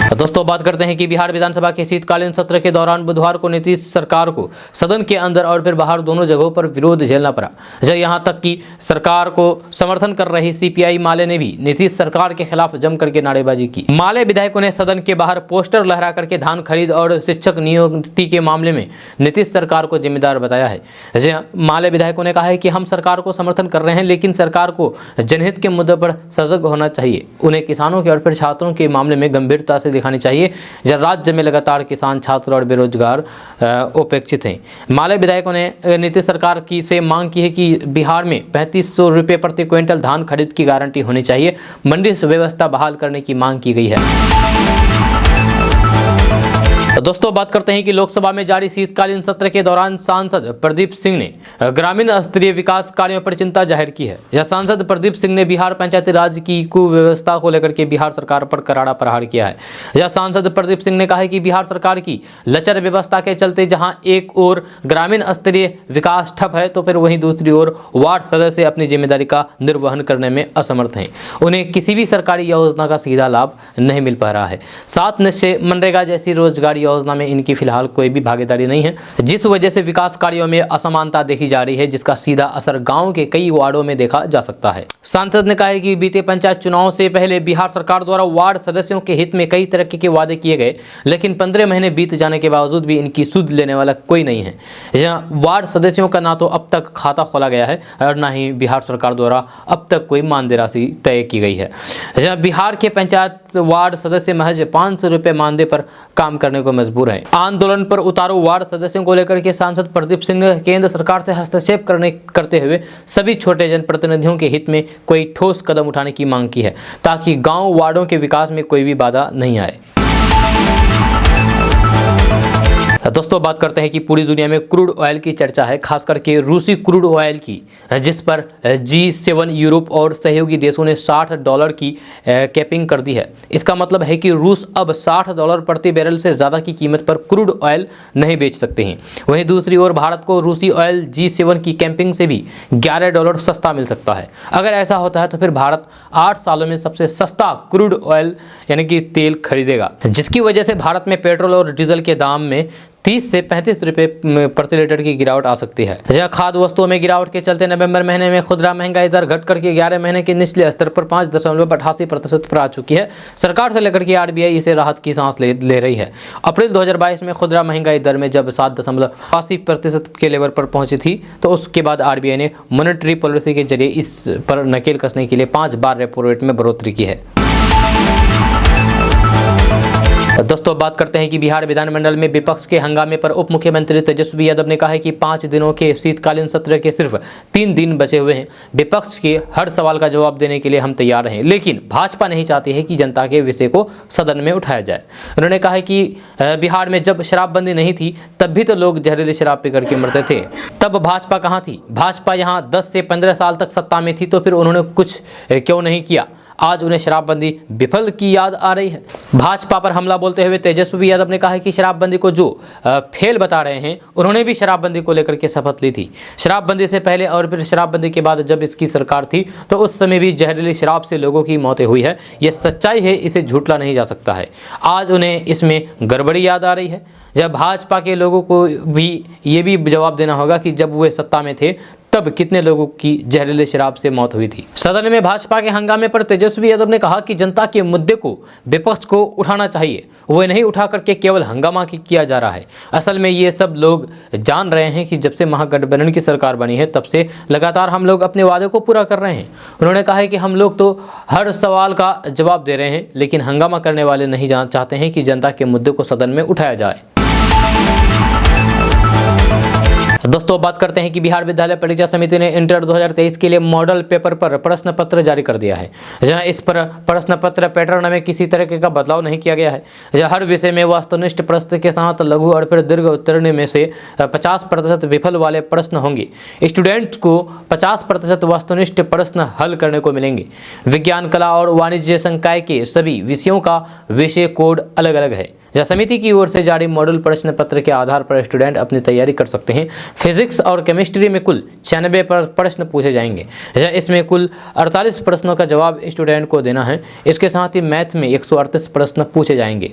दोस्तों बात करते हैं कि बिहार विधानसभा के शीतकालीन सत्र के दौरान बुधवार को नीतीश सरकार को सदन के अंदर और फिर बाहर दोनों जगहों पर विरोध झेलना पड़ा। यहां तक कि सरकार को समर्थन कर रही सीपीआई माले ने भी नीतीश सरकार के खिलाफ जम करके नारेबाजी की। माले विधायकों ने सदन के बाहर पोस्टर लहरा करके धान खरीद और शिक्षक नियुक्ति के मामले में नीतीश सरकार को जिम्मेदार बताया है। माले विधायकों ने कहा है कि हम सरकार को समर्थन कर रहे हैं, लेकिन सरकार को जनहित के मुद्दे पर सजग होना चाहिए। उन्हें किसानों के और फिर छात्रों के मामले में गंभीरता से दिखानी चाहिए। जब राज्य में लगातार किसान, छात्र और बेरोजगार उपेक्षित हैं। माले विधायकों ने नीतीश सरकार की से मांग की है कि बिहार में 3500 रुपये प्रति क्विंटल धान खरीद की गारंटी होनी चाहिए। मंडी व्यवस्था बहाल करने की मांग की गई है। दोस्तों बात करते हैं कि लोकसभा में जारी शीतकालीन सत्र के दौरान सांसद प्रदीप सिंह ने ग्रामीण स्तरीय विकास कार्यों पर चिंता जाहिर की है। यह सांसद प्रदीप सिंह ने बिहार पंचायती राज की कुव्यवस्था को लेकर के बिहार सरकार पर करारा प्रहार किया है। यह सांसद प्रदीप सिंह ने कहा है कि बिहार सरकार की लचर व्यवस्था के चलते जहां एक ओर ग्रामीण स्तरीय विकास ठप है, तो फिर वहीं दूसरी ओर वार्ड सदस्य अपनी जिम्मेदारी का निर्वहन करने में असमर्थ हैं। उन्हें किसी भी सरकारी योजना का सीधा लाभ नहीं मिल पा रहा है। 7 निश्चय, मनरेगा जैसी रोजगार योजना में इनकी फिलहाल कोई भी भागीदारी नहीं है, जिस वजह से विकास कार्यों में असमानता देखी जा रही है, जिसका सीधा असर गांव के कई वार्डों में देखा जा सकता है। सांसद ने कहा है कि बीते पंचायत चुनाव से पहले बिहार सरकार द्वारा वार्ड सदस्यों के हित में कई तरह के वादे किए गए, लेकिन 15 महीने बीत जाने के बावजूद भी इनकी सुध लेने वाला कोई नहीं है। यहाँ वार्ड सदस्यों का ना तो अब तक खाता खोला गया है और ना ही बिहार सरकार द्वारा अब तक कोई मानदेय राशि तय की गई है। यहाँ बिहार के पंचायत वार्ड सदस्य महज 500 रुपये मानदेय पर काम करने को मजबूर है। आंदोलन पर उतारू वार्ड सदस्यों को लेकर के सांसद प्रदीप सिंह ने केंद्र सरकार से हस्तक्षेप करते हुए सभी छोटे जनप्रतिनिधियों के हित में कोई ठोस कदम उठाने की मांग की है, ताकि गांव वार्डों के विकास में कोई भी बाधा नहीं आए। दोस्तों बात करते हैं कि पूरी दुनिया में क्रूड ऑयल की चर्चा है, खास करके रूसी क्रूड ऑयल की, जिस पर G7 यूरोप और सहयोगी देशों ने $60 की कैपिंग कर दी है। इसका मतलब है कि रूस अब $60 प्रति बैरल से ज़्यादा की कीमत पर क्रूड ऑयल नहीं बेच सकते हैं। वहीं दूसरी ओर भारत को रूसी ऑयल G7 की कैपिंग से भी $11 सस्ता मिल सकता है। अगर ऐसा होता है तो फिर भारत 8 सालों में सबसे सस्ता क्रूड ऑयल यानी कि तेल खरीदेगा, जिसकी वजह से भारत में पेट्रोल और डीजल के दाम में 30 से 35 रुपये प्रति लीटर की गिरावट आ सकती है। जहाँ खाद्य वस्तुओं में गिरावट के चलते नवंबर महीने में खुदरा महंगाई दर घट करके 11 महीने के निचले स्तर पर 5.88% पर आ चुकी है। सरकार से लेकर के आरबीआई इसे राहत की सांस ले रही है। अप्रैल 2022 में खुदरा महंगाई दर में जब 7.80% के लेवल पर पहुंची थी, तो उसके बाद आरबीआई ने मॉनेटरी पॉलिसी के जरिए इस पर नकेल कसने के लिए 5 बार रेपो रेट में बढ़ोतरी की है। दोस्तों बात करते हैं कि बिहार विधानमंडल में विपक्ष के हंगामे पर उप मुख्यमंत्री तेजस्वी यादव ने कहा है कि 5 दिनों के शीतकालीन सत्र के सिर्फ 3 दिन बचे हुए हैं। विपक्ष के हर सवाल का जवाब देने के लिए हम तैयार हैं, लेकिन भाजपा नहीं चाहती है कि जनता के विषय को सदन में उठाया जाए। उन्होंने कहा है कि बिहार में जब शराबबंदी नहीं थी तब भी तो लोग जहरीली शराब पी करके मरते थे, तब भाजपा कहाँ थी? भाजपा यहाँ 10 से 15 साल तक सत्ता में थी, तो फिर उन्होंने कुछ क्यों नहीं किया? आज उन्हें शराबबंदी विफल की याद आ रही है। भाजपा पर हमला बोलते हुए तेजस्वी यादव ने कहा है कि शराबबंदी को जो फेल बता रहे हैं, उन्होंने भी शराबबंदी को लेकर के शपथ ली थी। शराबबंदी से पहले और फिर शराबबंदी के बाद जब इसकी सरकार थी, तो उस समय भी जहरीली शराब से लोगों की मौतें हुई है। यह सच्चाई है, इसे झूठला नहीं जा सकता है। आज उन्हें इसमें गड़बड़ी याद आ रही है। जब भाजपा के लोगों को भी ये भी जवाब देना होगा कि जब वे सत्ता में थे तब कितने लोगों की जहरीली शराब से मौत हुई थी। सदन में भाजपा के हंगामे पर तेजस्वी यादव ने कहा कि जनता के मुद्दे को विपक्ष को उठाना चाहिए, वो नहीं उठा करके केवल हंगामा किया जा रहा है। असल में ये सब लोग जान रहे हैं कि जब से महागठबंधन की सरकार बनी है तब से लगातार हम लोग अपने वादे को पूरा कर रहे हैं। उन्होंने कहा है कि हम लोग तो हर सवाल का जवाब दे रहे हैं, लेकिन हंगामा करने वाले नहीं चाहते हैं कि जनता के मुद्दे को सदन में उठाया जाए। दोस्तों बात करते हैं कि बिहार विद्यालय परीक्षा समिति ने इंटर 2023 के लिए मॉडल पेपर पर प्रश्न पत्र जारी कर दिया है। जहां इस पर प्रश्न पत्र पैटर्न में किसी तरह का बदलाव नहीं किया गया है। जहां हर विषय में वस्तुनिष्ठ प्रश्न के साथ लघु और फिर दीर्घ उत्तीर्ण में से 50% विफल वाले प्रश्न होंगे। स्टूडेंट को 50% वस्तुनिष्ठ प्रश्न हल करने को मिलेंगे। विज्ञान, कला और वाणिज्य संकाय के सभी विषयों का विषय कोड अलग अलग है। जहाँ समिति की ओर से जारी मॉडल प्रश्न पत्र के आधार पर स्टूडेंट अपनी तैयारी कर सकते हैं। फिजिक्स और केमिस्ट्री में कुल 96 प्रश्न पूछे जाएंगे। इसमें कुल 48 प्रश्नों का जवाब स्टूडेंट को देना है। इसके साथ ही मैथ में 138 प्रश्न पूछे जाएंगे।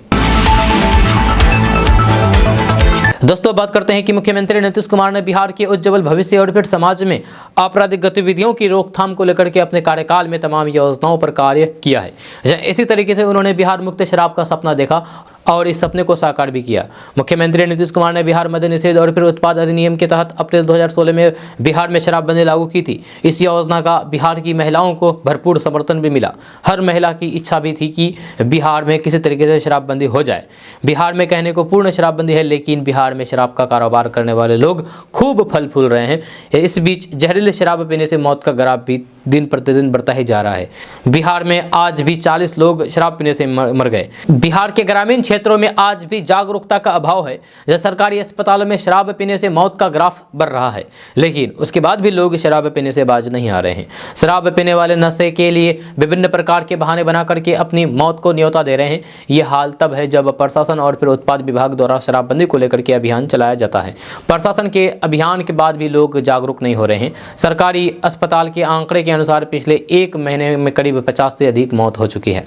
दोस्तों बात करते हैं कि मुख्यमंत्री नीतीश कुमार ने बिहार के उज्जवल भविष्य और फिर समाज में आपराधिक गतिविधियों की रोकथाम को लेकर के अपने कार्यकाल में तमाम योजनाओं पर कार्य किया है। इसी तरीके से उन्होंने बिहार मुक्त शराब का सपना देखा और इस सपने को साकार भी किया। मुख्यमंत्री नीतीश कुमार ने बिहार मद्य निषेध और फिर उत्पाद अधिनियम के तहत अप्रैल 2016 में बिहार में शराबबंदी लागू की थी। इस योजना का बिहार की महिलाओं को भरपूर समर्थन भी मिला। हर महिला की इच्छा भी थी कि बिहार में किसी तरीके से शराबबंदी हो जाए। बिहार में कहने को पूर्ण शराबबंदी है, लेकिन बिहार में शराब का कारोबार करने वाले लोग खूब फल फूल रहे हैं। इस बीच जहरीले शराब पीने से मौत का ग्राफ भी दिन प्रतिदिन बढ़ता ही जा रहा है। बिहार में आज भी 40 लोग शराब पीने से मर गए। बिहार के ग्रामीण क्षेत्रों में आज भी जागरूकता का अभाव है। जब सरकारी अस्पतालों में शराब पीने से मौत का ग्राफ बढ़ रहा है, लेकिन उसके बाद भी लोग शराब पीने से बाज नहीं आ रहे हैं। शराब पीने वाले नशे के लिए विभिन्न प्रकार के बहाने बना करके अपनी मौत को न्योता दे रहे हैं। ये हाल तब है जब प्रशासन और फिर उत्पाद विभाग द्वारा शराबबंदी को लेकर के अभियान चलाया जाता है। प्रशासन के अभियान के बाद भी लोग जागरूक नहीं हो रहे हैं। सरकारी अस्पताल के आंकड़े के अनुसार पिछले 1 महीने में करीब 50 से अधिक मौत हो चुकी है।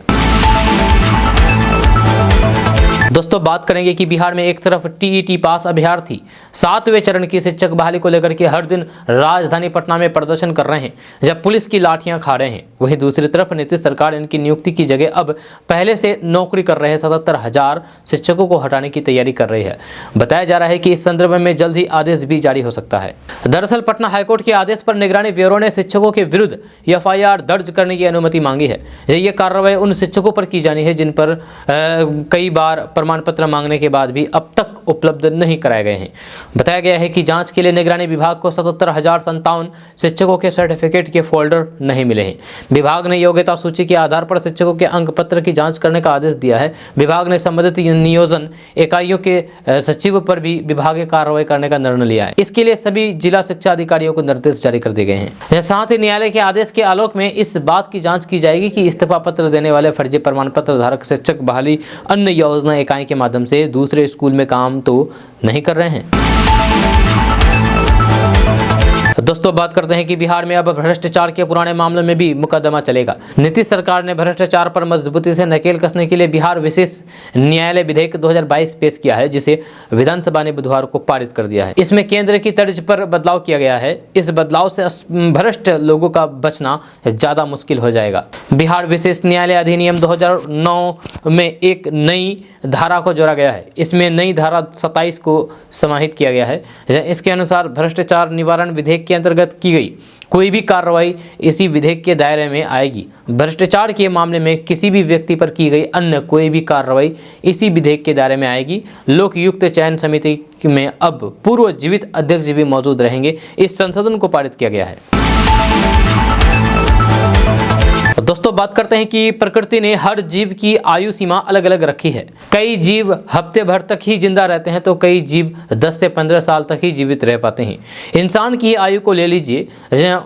दोस्तों बात करेंगे कि बिहार में एक तरफ टीईटी पास अभ्यर्थी 7वें चरण की शिक्षक बहाली को लेकर के हर दिन राजधानी पटना में प्रदर्शन कर रहे हैं, जब पुलिस की लाठियां खा रहे हैं, वहीं दूसरी तरफ नीतीश सरकार इनकी नियुक्ति की जगह अब पहले से नौकरी कर रहे 77,000 शिक्षकों को हटाने की तैयारी कर रही है। बताया जा रहा है कि इस संदर्भ में जल्द ही आदेश भी जारी हो सकता है। दरअसल पटना हाईकोर्ट के आदेश पर निगरानी ब्यूरो ने शिक्षकों के विरुद्ध FIR दर्ज करने की अनुमति मांगी है। ये कार्रवाई उन शिक्षकों पर की जानी है जिन पर कई बार प्रमाण पत्र मांगने के बाद भी अब तक उपलब्ध नहीं कराए गए हैं। बताया गया है कि जांच के लिए निगरानी विभाग को 77,057 शिक्षकों के सर्टिफिकेट के फोल्डर नहीं मिले हैं। विभाग ने योग्यता सूची के आधार पर शिक्षकों के अंक पत्र की जांच करने का आदेश दिया है। विभाग ने संबंधित नियोजन इकाइयों के सचिव पर भी विभागीय कार्रवाई करने का निर्णय लिया है। इसके लिए सभी जिला शिक्षा अधिकारियों को निर्देश जारी कर दिए गए हैं। साथ ही न्यायालय के आदेश के आलोक में इस बात की जाँच की जाएगी कि इस्तीफा पत्र देने वाले फर्जी प्रमाण पत्र धारक शिक्षक बहाली अन्य योजना इकाई के माध्यम से दूसरे स्कूल में काम तो नहीं कर रहे हैं। दोस्तों बात करते हैं कि बिहार में अब भ्रष्टाचार के पुराने मामलों में भी मुकदमा चलेगा। नीतीश सरकार ने भ्रष्टाचार पर मजबूती से नकेल कसने के लिए बिहार विशेष न्यायालय विधेयक 2022 पेश किया है, जिसे विधानसभा ने बुधवार को पारित कर दिया है। इसमें केंद्र की तर्ज पर बदलाव किया गया है। इस बदलाव से भ्रष्ट लोगों का बचना ज्यादा मुश्किल हो जाएगा। बिहार विशेष न्यायालय अधिनियम 2009 में एक नई धारा को जोड़ा गया है। इसमें नई धारा 27 को समाहित किया गया है। इसके अनुसार भ्रष्टाचार निवारण विधेयक के अंतर्गत की गई कोई भी कार्रवाई इसी विधेयक के दायरे में आएगी। भ्रष्टाचार के मामले में किसी भी व्यक्ति पर की गई अन्य कोई भी कार्रवाई इसी विधेयक के दायरे में आएगी। लोकयुक्त चयन समिति में अब पूर्व जीवित अध्यक्ष भी मौजूद रहेंगे। इस संशोधन को पारित किया गया है। दोस्तों बात करते हैं कि प्रकृति ने हर जीव की आयु सीमा अलग अलग रखी है। कई जीव हफ्ते भर तक ही जिंदा रहते हैं तो कई जीव 10 से 15 साल तक ही जीवित रह पाते हैं। इंसान की आयु को ले लीजिए,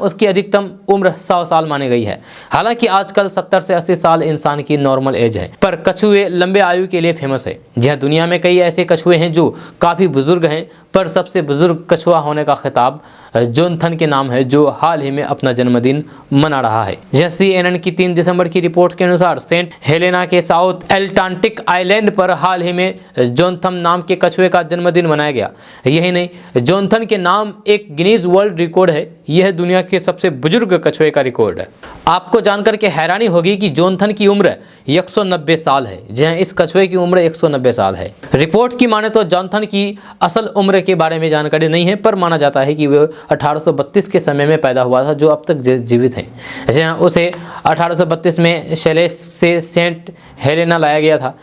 उसकी अधिकतम उम्र 100 साल मानी गई है। हालांकि आजकल 70 से 80 साल इंसान की नॉर्मल एज है, पर कछुए लंबे आयु के लिए फेमस है। जहाँ दुनिया में कई ऐसे कछुए हैं जो काफ़ी बुजुर्ग हैं, पर सबसे बुजुर्ग कछुआ होने का खिताब जोनाथन के नाम है, जो हाल ही में अपना जन्मदिन मना रहा है। CNN की 3 दिसंबर की रिपोर्ट के अनुसार सेंट हेलेना के साउथ एटलांटिक आइलैंड पर हाल ही में जोनाथन नाम के कछुए का जन्मदिन मनाया गया। यही नहीं, जोनाथन के नाम एक गिनीज वर्ल्ड रिकॉर्ड है। यह दुनिया के सबसे बुजुर्ग कछुए का रिकॉर्ड है। आपको जानकर के हैरानी होगी कि जोनाथन की उम्र 190 साल है, जहां इस कछुए की उम्र 190 साल है। रिपोर्ट की माने तो जोनाथन की असल उम्र के बारे में जानकारी नहीं है, पर माना जाता है कि वह 1832 के समय में पैदा हुआ था, जो अब तक जीवित हैं। जहाँ उसे 1832 में शैलेश से सेंट हेलेना लाया गया था।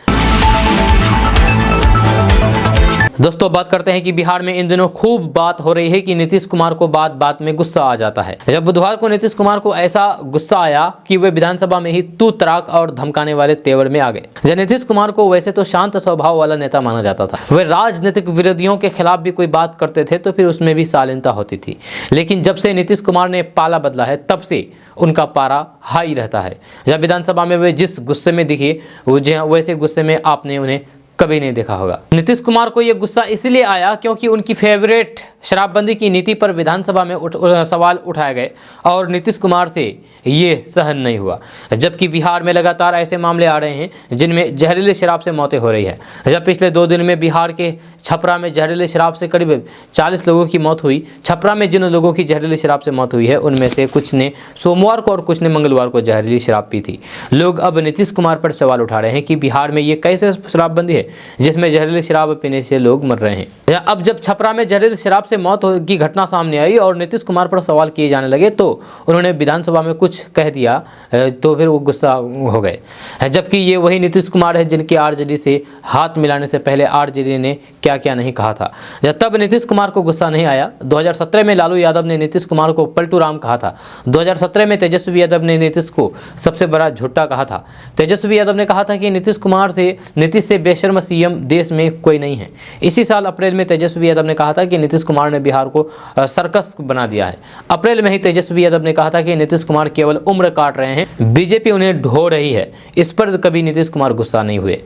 दोस्तों बात करते हैं कि बिहार में इन दिनों खूब बात हो रही है कि नीतीश कुमार को बात बात में गुस्सा आ जाता है। जब बुधवार को नीतीश कुमार को ऐसा गुस्सा आया कि वे विधानसभा में ही तू तराक और धमकाने वाले तेवर में आ गए। जब नीतीश कुमार को वैसे तो शांत स्वभाव वाला नेता माना जाता था, वे राजनीतिक विरोधियों के खिलाफ भी कोई बात करते थे तो फिर उसमें भी शालीनता होती थी। लेकिन जब से नीतीश कुमार ने पाला बदला है, तब से उनका पारा हाई रहता है। जब विधानसभा में वे जिस गुस्से में दिखे, वैसे गुस्से में आपने उन्हें कभी नहीं देखा होगा। नीतीश कुमार को यह गुस्सा इसलिए आया क्योंकि उनकी फेवरेट शराबबंदी की नीति पर विधानसभा में सवाल उठाए गए और नीतीश कुमार से ये सहन नहीं हुआ। जबकि बिहार में लगातार ऐसे मामले आ रहे हैं जिनमें जहरीली शराब से मौतें हो रही है। जब पिछले 2 दिन में बिहार के छपरा में जहरीली शराब से करीब 40 लोगों की मौत हुई। छपरा में जिन लोगों की जहरीली शराब से मौत हुई है उनमें से कुछ ने सोमवार को और कुछ ने मंगलवार को जहरीली शराब पी थी। लोग अब नीतीश कुमार पर सवाल उठा रहे हैं कि बिहार में ये कैसे शराबबंदी है जिसमें जहरीली शराब पीने से लोग मर रहे हैं। अब जब छपरा में जहरीली शराब से मौत की घटना सामने आई और नीतीश कुमार पर सवाल किए जाने लगे तो उन्होंने विधानसभा में कुछ कह दिया तो फिर वो गुस्सा हो गए। जबकि ये वही नीतीश कुमार है जिनके आरजेडी से हाथ मिलाने से पहले आरजेडी ने क्या क्या नहीं कहा था। तब नीतीश कुमार को गुस्सा नहीं आया। 2017 में लालू यादव ने नीतीश कुमार को पलटू राम कहा था। 2017 में तेजस्वी यादव ने नीतीश को सबसे बड़ा झूठा कहा था। तेजस्वी यादव ने कहा था कि नीतीश से बेशर्म सीएम देश में कोई नहीं है। इसी साल अप्रैल में तेजस्वी यादव ने कहा था कि नीतीश कुमार ने बिहार को सर्कस बना दिया है। अप्रैल में ही तेजस्वी यादव ने कहा था कि नीतीश कुमार केवल उम्र काट रहे हैं, बीजेपी उन्हें ढो रही है। इस पर कभी नीतीश कुमार गुस्सा नहीं हुए।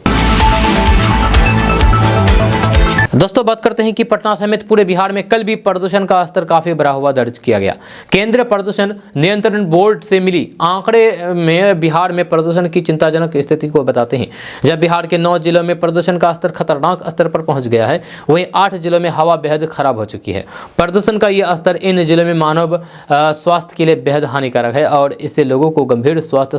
दोस्तों बात करते हैं कि पटना समेत पूरे बिहार में कल भी प्रदूषण का स्तर काफी बढ़ा हुआ दर्ज किया गया। केंद्रीय प्रदूषण नियंत्रण बोर्ड से मिली आंकड़े में बिहार में प्रदूषण की चिंताजनक स्थिति को बताते हैं। जब बिहार के 9 जिलों में प्रदूषण का स्तर खतरनाक स्तर पर पहुंच गया है, वहीं 8 जिलों में हवा बेहद खराब हो चुकी है। प्रदूषण का यह स्तर इन जिलों में मानव स्वास्थ्य के लिए बेहद हानिकारक है और इससे लोगों को गंभीर स्वास्थ्य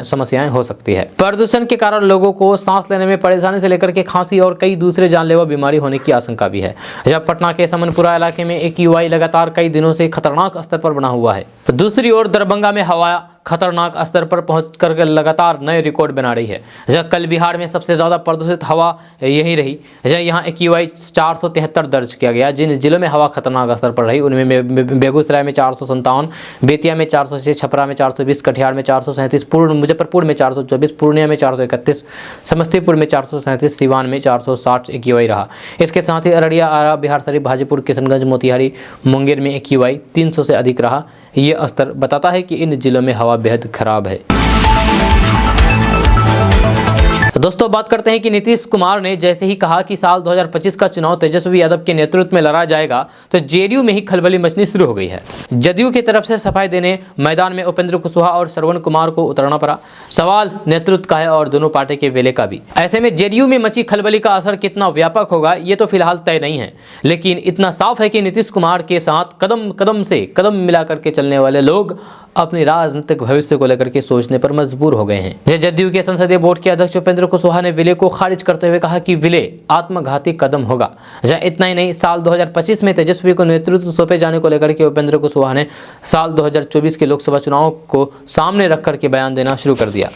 समस्याएं हो सकती है। प्रदूषण के कारण लोगों को सांस लेने में परेशानी से लेकर के खांसी और कई दूसरे जानलेवा बीमारी होने की आशंका भी है। जब पटना के समनपुरा इलाके में AQI लगातार कई दिनों से खतरनाक स्तर पर बना हुआ है, तो दूसरी ओर दरभंगा में हवा खतरनाक स्तर पर पहुंचकर लगातार नए रिकॉर्ड बना रही है। जब कल बिहार में सबसे ज़्यादा प्रदूषित हवा यही रही। जब यहाँ AQI 473 दर्ज किया गया। जिन जिलों में हवा खतरनाक स्तर पर रही उनमें बेगूसराय में 457, बेतिया में 406, छपरा में 420, कटिहार में 437, मुजफ्फरपुर में 424, पूर्णिया में 431, समस्तीपुर में 437, सिवान में 460 AQI रहा। इसके साथ ही अररिया, आरा, बिहारशरीफ, हाजीपुर, किशनगंज, मोतिहारी, मुंगेर में AQI 300 से अधिक रहा। ये स्तर बताता है कि इन जिलों में हवा बेहद खराब है। दोस्तों बात करते हैं कि नीतीश कुमार ने जैसे ही कहा कि साल 2025 का चुनाव तेजस्वी यादव के नेतृत्व में लड़ा जाएगा तो जेडीयू में ही खलबली मचनी शुरू हो गई है। जदयू की तरफ से सफाई देने मैदान में उपेंद्र कुशवाहा और श्रवण कुमार को उतरना पड़ा। सवाल नेतृत्व का है और दोनों पार्टी के वेले का भी। ऐसे में जेडीयू में मची खलबली का असर कितना व्यापक होगा ये तो फिलहाल तय नहीं है, लेकिन इतना साफ है कि नीतीश कुमार के साथ कदम कदम से कदम मिला करके चलने वाले लोग अपने राजनीतिक भविष्य को लेकर के सोचने पर मजबूर हो गए हैं। जदयू के संसदीय बोर्ड के अध्यक्ष उपेंद्र कुशवाहा ने विलय को खारिज करते हुए कहा कि विलय आत्मघाती कदम होगा। इतना ही नहीं, साल 2025 में तेजस्वी को नेतृत्व सौंपे जाने को लेकर के उपेंद्र कुशवाहा ने साल 2024 के लोकसभा चुनाव को सामने रख करके बयान देना शुरू कर दिया।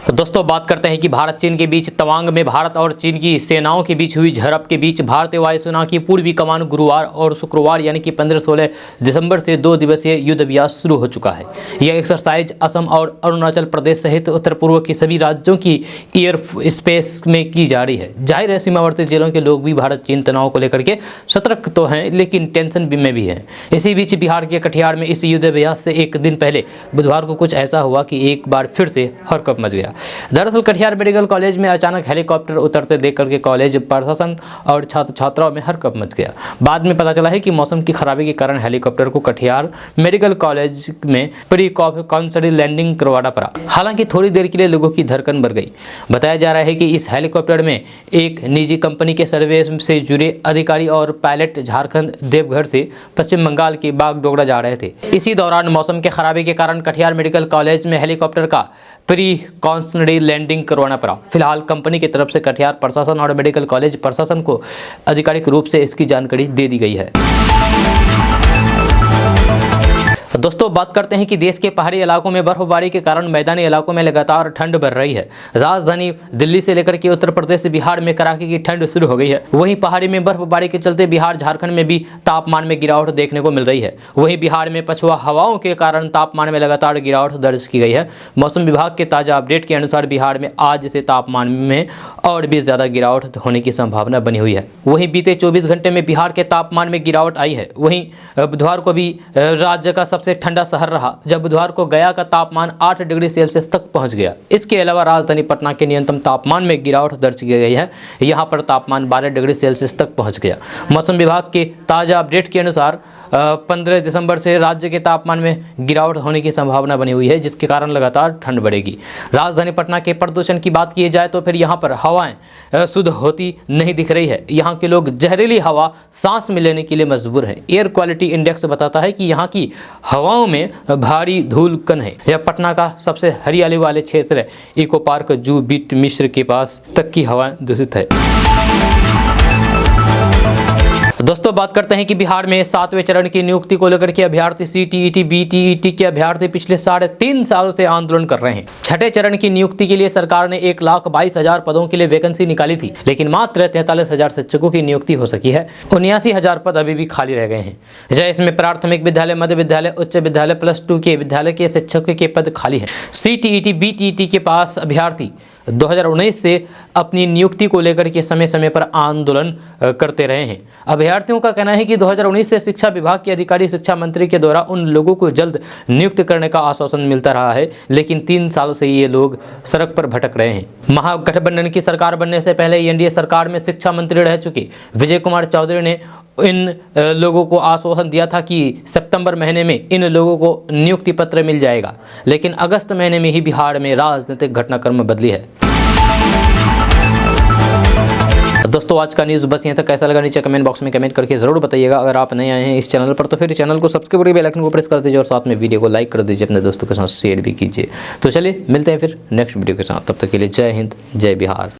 तो दोस्तों बात करते हैं कि भारत चीन के बीच तवांग में भारत और चीन की सेनाओं के बीच हुई झड़प के बीच भारतीय वायुसेना की पूर्वी कमान गुरुवार और शुक्रवार यानी कि 15-16 दिसंबर से 2 दिवसीय युद्ध अभ्यास शुरू हो चुका है। यह एक्सरसाइज असम और अरुणाचल प्रदेश सहित उत्तर पूर्व के सभी राज्यों की एयर स्पेस में की जा रही है। जाहिर है सीमावर्ती जिलों के लोग भी भारत चीन तनाव को लेकर के सतर्क तो हैं, लेकिन टेंशन में भी हैं। इसी बीच बिहार के कटिहार में इस युद्ध अभ्यास से एक दिन पहले बुधवार को कुछ ऐसा हुआ कि एक बार फिर से हड़कंप मच गया। दरअसल कटिहार मेडिकल कॉलेज में अचानक हेलीकॉप्टर उतरते देख करके कॉलेज प्रशासन और छात्र छात्राओं में हड़कंप मच गया। बाद में पता चला है कि मौसम की खराबी के कारण हेलीकॉप्टर को कटिहार मेडिकल कॉलेज में प्री कॉन्सर्ट लैंडिंग करवाना पड़ा। हालांकि थोड़ी देर के लिए लोगों की धड़कन बढ़ गई। बताया जा रहा है कि इस हेलीकॉप्टर में एक निजी कंपनी के सर्वे से जुड़े अधिकारी और पायलट झारखंड देवघर से पश्चिम बंगाल के बागडोगरा जा रहे थे। इसी दौरान मौसम के खराबी के कारण कटिहार मेडिकल कॉलेज में हेलीकॉप्टर का प्री कॉन्सर्ट लैंडिंग करवाना पड़ा। फिलहाल कंपनी की तरफ से कटिहार प्रशासन और मेडिकल कॉलेज प्रशासन को आधिकारिक रूप से इसकी जानकारी दे दी गई है। दोस्तों बात करते हैं कि देश के पहाड़ी इलाकों में बर्फबारी के कारण मैदानी इलाकों में लगातार ठंड बढ़ रही है। राजधानी दिल्ली से लेकर के उत्तर प्रदेश बिहार में कड़ाके की ठंड शुरू हो गई है। वहीं पहाड़ी में बर्फबारी के चलते बिहार झारखंड में भी तापमान में गिरावट देखने को मिल रही है। वहीं बिहार में पछुआ हवाओं के कारण तापमान में लगातार गिरावट दर्ज की गई है। मौसम विभाग के ताजा अपडेट के अनुसार बिहार में आज से तापमान में और भी ज्यादा गिरावट होने की संभावना बनी हुई है। वहीं बीते 24 घंटे में बिहार के तापमान में गिरावट आई है। वहीं बुधवार को भी राज्य का सबसे सबसे ठंडा शहर रहा, जब बुधवार को गया का तापमान 8 डिग्री सेल्सियस तक पहुंच गया। इसके अलावा राजधानी पटना के न्यूनतम तापमान में गिरावट दर्ज की गई है। यहां पर तापमान 12 डिग्री सेल्सियस तक पहुंच गया। मौसम विभाग के ताज़ा अपडेट के अनुसार 15 दिसंबर से राज्य के तापमान में गिरावट होने की संभावना बनी हुई है, जिसके कारण लगातार ठंड बढ़ेगी। राजधानी पटना के प्रदूषण की बात की जाए तो फिर यहाँ पर हवाएं शुद्ध होती नहीं दिख रही है। यहाँ के लोग जहरीली हवा सांस में लेने के लिए मजबूर हैं। एयर क्वालिटी इंडेक्स बताता है कि यहाँ की हवाओं में भारी धूल कण है। यह पटना का सबसे हरियाली वाले क्षेत्र है। इको पार्क, जू, बीट मिश्र के पास तक की हवाएं दूषित है। दोस्तों बात करते हैं कि बिहार में 7वें चरण की नियुक्ति को लेकर के अभ्यर्थी CTET, BTET के अभ्यर्थी पिछले 3.5 सालों से आंदोलन कर रहे हैं। छठे चरण की नियुक्ति के लिए सरकार ने 1,22,000 पदों के लिए वैकेंसी निकाली थी, लेकिन मात्र 43,000 शिक्षकों की नियुक्ति हो सकी है। 79,000 पद अभी भी खाली रह गए हैं। जय इसमें प्राथमिक विद्यालय, मध्य विद्यालय, उच्च विद्यालय, +2 के विद्यालय के शिक्षकों के पद खाली हैं। CTET, BTET के पास अभ्यर्थी 2019 से अपनी नियुक्ति को लेकर के समय समय पर आंदोलन करते रहे हैं। अभ्यर्थियों का कहना है कि 2019 से शिक्षा विभाग के अधिकारी शिक्षा मंत्री के द्वारा उन लोगों को जल्द नियुक्त करने का आश्वासन मिलता रहा है, लेकिन 3 सालों से ये लोग सड़क पर भटक रहे हैं। महागठबंधन की सरकार बनने से पहले एनडीए सरकार में शिक्षा मंत्री रह चुके विजय कुमार चौधरी ने इन लोगों को आश्वासन दिया था कि सितंबर महीने में इन लोगों को नियुक्ति पत्र मिल जाएगा, लेकिन अगस्त महीने में ही बिहार में राजनीतिक घटनाक्रम बदली है। दोस्तों आज का न्यूज़ बस यहाँ तक। कैसा लगा नीचे कमेंट बॉक्स में कमेंट करके ज़रूर बताइएगा। अगर आप नए आए हैं इस चैनल पर तो फिर चैनल को सब्सक्राइब करके बेल आइकन को प्रेस कर दीजिए और साथ में वीडियो को लाइक कर दीजिए, अपने दोस्तों के साथ शेयर भी कीजिए। तो चलिए मिलते हैं फिर नेक्स्ट वीडियो के साथ। तब तक के लिए जय हिंद, जय बिहार।